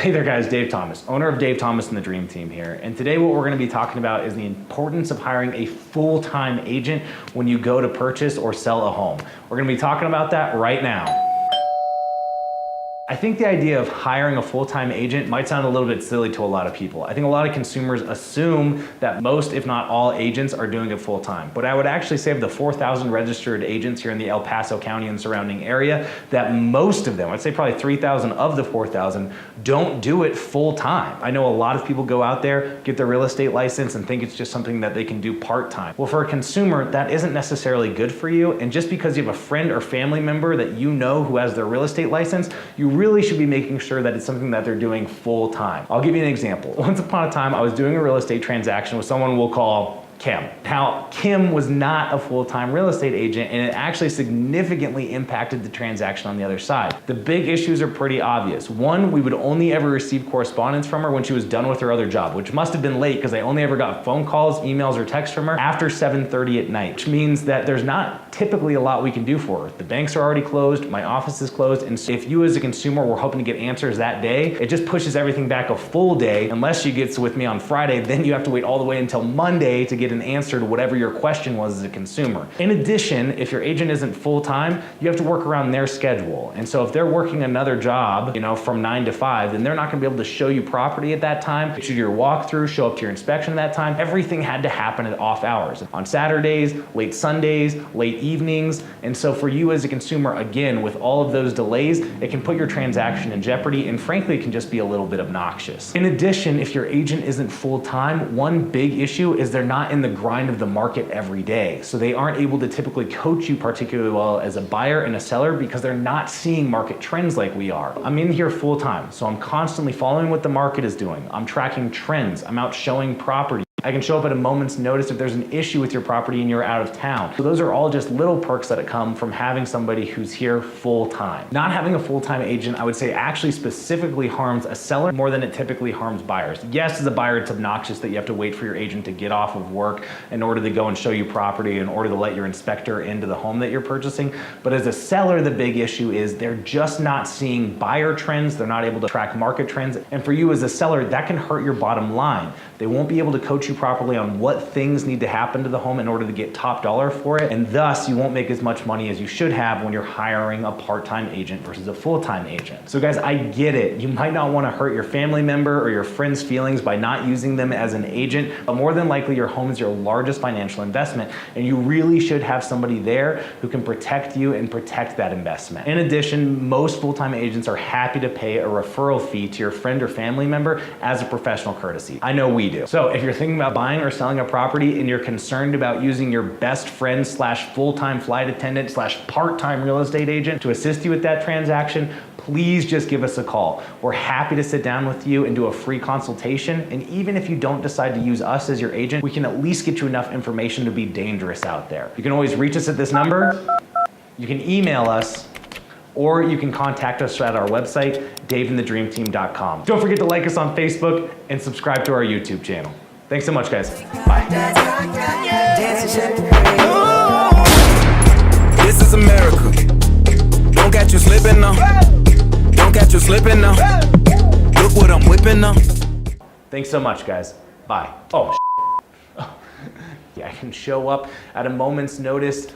Hey there guys, Dave Thomas, owner of Dave Thomas and the Dream Team here. And today what we're gonna be talking about is the importance of hiring a full-time agent when you go to purchase or sell a home. We're gonna be talking about that right now. I think the idea of hiring a full-time agent might sound a little bit silly to a lot of people. I think a lot of consumers assume that most, if not all, agents are doing it full-time. But I would actually say of the 4,000 registered agents here in the El Paso County and surrounding area, that most of them, I'd say probably 3,000 of the 4,000, don't do it full-time. I know a lot of people go out there, get their real estate license and think it's just something that they can do part-time. Well, for a consumer, that isn't necessarily good for you. And just because you have a friend or family member that you know who has their real estate license, you really should be making sure that it's something that they're doing full time. I'll give you an example. Once upon a time, I was doing a real estate transaction with someone we'll call Kim. Now, Kim was not a full-time real estate agent, and it actually significantly impacted the transaction on the other side. The big issues are pretty obvious. One, we would only ever receive correspondence from her when she was done with her other job, which must have been late because I only ever got phone calls, emails, or texts from her after 7:30 at night, which means that there's not typically a lot we can do for her. The banks are already closed, my office is closed, and so if you as a consumer were hoping to get answers that day, it just pushes everything back a full day. Unless she gets with me on Friday, then you have to wait all the way until Monday to get an answer to whatever your question was as a consumer. In addition, if your agent isn't full-time, you have to work around their schedule. And so if they're working another job, from 9 to 5, then they're not gonna be able to show you property at that time, shoot your walkthrough, show up to your inspection at that time. Everything had to happen at off hours. On Saturdays, late Sundays, late evenings. And so for you as a consumer, again, with all of those delays, it can put your transaction in jeopardy, and frankly, it can just be a little bit obnoxious. In addition, if your agent isn't full-time, one big issue is they're not in the grind of the market every day. So they aren't able to typically coach you particularly well as a buyer and a seller because they're not seeing market trends like we are. I'm in here full time, so I'm constantly following what the market is doing. I'm tracking trends. I'm out showing property. I can show up at a moment's notice if there's an issue with your property and you're out of town. So those are all just little perks that come from having somebody who's here full time. Not having a full-time agent, I would say, actually specifically harms a seller more than it typically harms buyers. Yes, as a buyer, it's obnoxious that you have to wait for your agent to get off of work in order to go and show you property, in order to let your inspector into the home that you're purchasing. But as a seller, the big issue is they're just not seeing buyer trends. They're not able to track market trends. And for you as a seller, that can hurt your bottom line. They won't be able to coach you properly on what things need to happen to the home in order to get top dollar for it, and thus you won't make as much money as you should have when you're hiring a part-time agent versus a full-time agent. So guys, I get it. You might not want to hurt your family member or your friend's feelings by not using them as an agent, but more than likely your home is your largest financial investment, and you really should have somebody there who can protect you and protect that investment. In addition, most full-time agents are happy to pay a referral fee to your friend or family member as a professional courtesy. I know we do. So if you're thinking about buying or selling a property and you're concerned about using your best friend slash full-time flight attendant slash part-time real estate agent to assist you with that transaction, please just give us a call. We're happy to sit down with you and do a free consultation. And even if you don't decide to use us as your agent, we can at least get you enough information to be dangerous out there. You can always reach us at this number. You can email us, or you can contact us at our website, daveandthedreamteam.com. Don't forget to like us on Facebook and subscribe to our YouTube channel. Thanks so much, guys. Bye. This is America. Don't catch you slipping now. Don't catch you slipping now. Look what I'm whipping now. Thanks so much, guys. Bye. Oh, yeah, I can show up at a moment's notice.